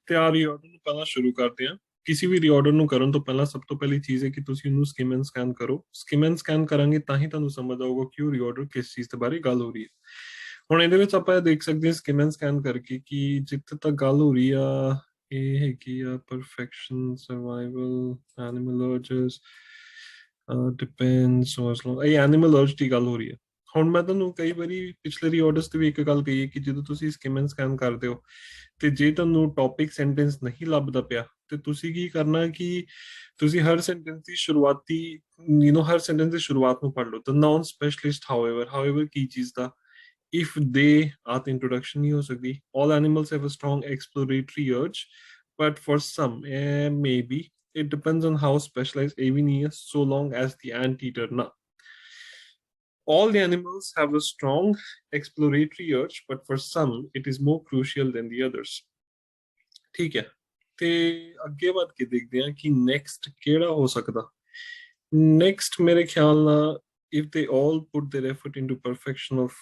ਤੇ ਆ ਰੀਆਰਡਰ ਨੂੰ ਪਹਿਲਾਂ ਸ਼ੁਰੂ ਕਰਦੇ ਹਾਂ। ਕਿਸੇ ਵੀ ਰੀਆਰਡਰ ਨੂੰ ਕਰਨ ਤੋਂ ਪਹਿਲਾਂ ਸਭ ਤੋਂ ਪਹਿਲੀ ਚੀਜ਼ ਹੈ ਕਿ ਤੁਸੀਂ ਉਹਨੂੰ ਸਕਿਮ ਐਂਡ ਸਕੈਨ ਕਰੋ। ਸਕਿਮ ਐਂਡ ਸਕੈਨ ਕਰਾਂਗੇ ਤਾਂ ਹੀ ਤੁਹਾਨੂੰ ਸਮਝ ਆਊਗਾ ਕਿ ਉਹ ਰੀਆਰਡਰ ਕਿਸ ਚੀਜ਼ ਦੇ ਬਾਰੇ ਗੱਲ ਹੋ ਰਹੀ ਹੈ। ਹੁਣ ਇਹਦੇ ਵਿੱਚ ਆਪਾਂ ਇਹ ਦੇਖ ਸਕਦੇ ਹਾਂ ਸਕਿਮ ਐਂਡ ਸਕੈਨ ਕਰਕੇ ਕਿ ਜਿੱਥੇ ਤੱਕ ਗੱਲ ਹੋ ਰਹੀ ਆ, ਇਹ ਹੈਗੀ ਆ ਪਰਫੈਕਸ਼ਨ, ਸਰਵਾਈਵਲ, ਐਨੀਮਲ ਅਰਜਸ, ਡਿਪੈਂਡਸ, ਇਹ ਐਨੀਮਲ ਅਰਜ ਦੀ ਗੱਲ ਹੋ ਰਹੀ ਹੈ। ਹੁਣ ਮੈਂ ਤੁਹਾਨੂੰ ਕਈ ਵਾਰੀ ਪਿਛਲੇ ਰੀਆਰਡਰਸ ਤੇ ਵੀ ਇੱਕ ਗੱਲ ਕਹੀ ਹੈ ਕਿ ਜਦੋਂ ਤੁਸੀਂ ਸਕਿਮ ਐਂਡ ਸਕੈਨ ਕਰਦੇ ਹੋ ਤੇ ਜੇ ਤੁਹਾਨੂੰ ਟੌਪਿਕ ਸੈਂਟੈਂਸ ਨਹੀਂ ਲੱਭਦਾ ਪਿਆ ਤੇ ਤੁਸੀਂ ਕੀ ਕਰਨਾ ਕਿ ਤੁਸੀਂ ਹਰ ਸੈਂਟੈਂਸ ਦੀ ਸ਼ੁਰੂਆਤੀ ਹਰ ਸੈਂਟੈਂਸ ਦੀ ਸ਼ੁਰੂਆਤ ਨੂੰ ਪੜ੍ਹ ਲਓ। ਦ ਨਾਨ ਸਪੈਸ਼ਲਿਸਟ ਹਾਊਐਵਰ ਕੀ ਚੀਜ਼ ਦਾ if they ਆ ਤਾਂ ਇੰਟਰੋਡਕਸ਼ਨ ਨਹੀਂ ਹੋ ਸਕਦੀ। all animals have a strong exploratory urge but for some maybe it depends on how specialized a ਵੀ ਨਹੀਂ ਹੈ so long as the anteater ਨਾ। all the animals have a strong exploratory urge but for some it is more crucial than the others। ਠੀਕ ਹੈ, ਤੇ ਅੱਗੇ ਵੱਧ ਕੇ ਦੇਖਦੇ ਹਾਂ ਕਿ ਨੈਕਸਟ ਕਿਹੜਾ ਹੋ ਸਕਦਾ। ਨੈਕਸਟ ਮੇਰੇ ਖਿਆਲ ਨਾਲ if they all put their effort into perfection of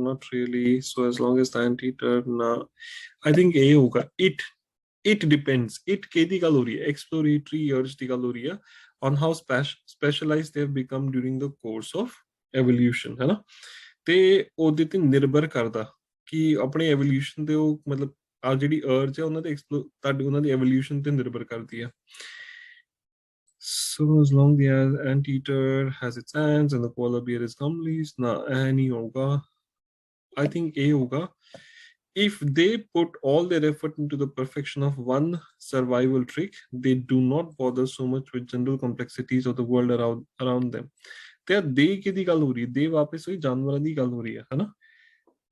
not really so as long as the anteater na I think ਇਹ ਹੋਗਾ it depends। it ਕਿਹਦੀ ਗੱਲ ਹੋ ਰਹੀ ਹੈ? exploratory urge ਦੀ ਗੱਲ ਹੋ ਰਹੀ ਹੈ on how specialized they have become during the course of evolution, ਹੈ ਨਾ। ਤੇ ਉਹਦੇ ਤੇ ਨਿਰਭਰ ਕਰਦਾ ਕਿ ਆਪਣੇ ਐਵੋਲਿਊਸ਼ਨ ਤੇ ਉਹ ਮਤਲਬ ਆ ਜਿਹੜੀ ਅਰਜ ਹੈ ਉਹਨਾਂ ਦੇ ਤੁਹਾਡੀ ਉਹਨਾਂ ਦੀ ਐਵੋਲਿਊਸ਼ਨ ਤੇ ਨਿਰਭਰ ਕਰਦੀ ਹੈ। So as long as anteater has its hands and the koala bear is gummies, na नहीं होगा। I think A होगा। if they put all their effort into the perfection of one survival trick, they do not bother so much with general complexities of the world around them। ਤੇ ਦੇ ਕਿਹਦੀ ਗੱਲ ਹੋ ਰਹੀ ਹੈ? ਦੇ ਵਾਪਸ ਹੋਈ ਜਾਨਵਰਾਂ ਦੀ ਗੱਲ ਹੋ ਰਹੀ ਹੈ, ਹਨਾ।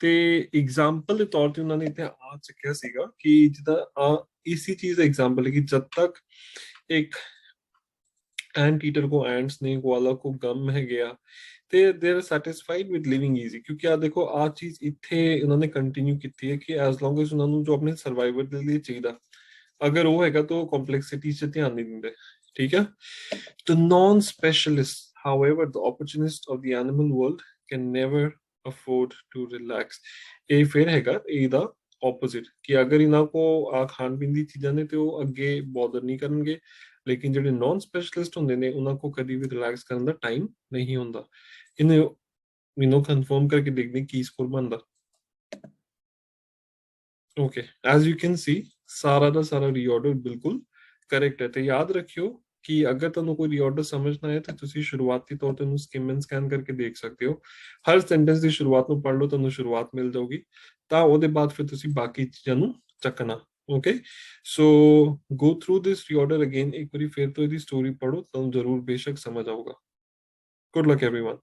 ਤੇ ਐਗਜ਼ਾਮਪਲ ਦੇ ਤੌਰ ਤੇ ਉਹਨਾਂ ਨੇ ਇੱਥੇ ਆ ਚੱਕਿਆ ਸੀਗਾ ਕਿ ਜਿੱਦਾਂ ਇਸੀ ਚੀਜ਼ ਦਾ ਐਗਜ਼ਾਮਪਲ ਹੈ ਕਿ ਜਦ ਤੱਕ ਇੱਕ एंट ईटर को एंट्स ने कोआला को गम है गया ਤੇ they are satisfied with living easy. ਕਿਉਂਕਿ ਆ ਦੇਖੋ ਆ ਚੀਜ਼ ਇੱਥੇ ਉਹਨਾਂ ਨੇ ਕੰਟੀਨਿਊ ਕੀਤੀ ਹੈ ਕਿ ਐਸ ਲੌਂਗ ਐਸ ਉਹਨਾਂ ਨੂੰ ਜੋ ਆਪਣੇ ਸਰਵਾਈਵਲ ਦੇ ਲਈ ਚਾਹੀਦਾ ਅਗਰ ਉਹ ਹੈਗਾ ਤਾਂ ਉਹ ਕੰਪਲੈਕਸਿਟੀ 'ਚ ਧਿਆਨ ਨਹੀਂ ਦਿੰਦੇ। ਠੀਕ ਹੈ। The non specialist however the opportunist of the animal world can never afford to relax. ਇਹ ਫਿਰ ਹੈਗਾ ਇਹਦਾ ਆਪੋਜ਼ਿਟ ਕਿ ਅਗਰ ਇਹਨਾਂ ਕੋ ਆ ਖਾਣ ਪੀਣ ਦੀ ਚੀਜ਼ਾਂ ਨੇ ਤੇ ਉਹ ਅੱਗੇ ਬੋਦਰ ਨਹੀਂ ਕਰਨਗੇ, ਲੇਕਿਨ ਜਿਹੜੇ ਨੌਨ ਸਪੈਸ਼ਲਿਸਟ ਹੁੰਦੇ ਨੇ ਉਹਨਾਂ ਕੋ ਕਦੀ ਵੀ ਰਿਲੈਕਸ ਕਰਨ ਦਾ ਟਾਈਮ ਨਹੀਂ ਹੁੰਦਾ। ਇਹਨੇ ਮੈਨੂੰ ਕਨਫਰਮ ਕਰਕੇ ਦੇਖਦੇ ਕੀ ਸਕੋਰ ਬਣਦਾ। Okay, as you can see ਸਾਰਾ ਦਾ ਸਾਰਾ ਰੀਆਰਡਰ ਬਿਲਕੁਲ ਕਰੈਕਟ ਹੈ। ਤੇ ਯਾਦ ਰੱਖਿਓ ਕਿ ਅਗਰ ਤੁਹਾਨੂੰ ਕੋਈ ਰੀਆਰਡਰ ਸਮਝ ਨਾ ਆਏ ਤਾਂ ਤੁਸੀਂ ਸ਼ੁਰੂਆਤੀ ਤੌਰ ਤੇ ਉਹਨੂੰ ਸਕਿਮ ਐਂਡ ਸਕੈਨ ਕਰਕੇ ਦੇਖ ਸਕਦੇ ਹੋ। ਹਰ ਸੈਂਟੈਂਸ ਦੀ ਸ਼ੁਰੂਆਤ ਨੂੰ ਪੜ੍ਹ ਲਓ, ਤੁਹਾਨੂੰ ਸ਼ੁਰੂਆਤ ਮਿਲ ਜਾਊਗੀ, ਤਾਂ ਉਹਦੇ ਬਾਅਦ ਫਿਰ ਤੁਸੀਂ ਬਾਕੀ ਚੀਜ਼ਾਂ ਨੂੰ ਚੱਕਣਾ। Okay, so go through this reorder again. ਇੱਕ ਵਾਰੀ ਫਿਰ ਤੋਂ ਇਹਦੀ ਸਟੋਰੀ ਪੜ੍ਹੋ, ਤੁਹਾਨੂੰ ਜ਼ਰੂਰ ਬੇਸ਼ੱਕ ਸਮਝ ਆਊਗਾ। Good luck everyone.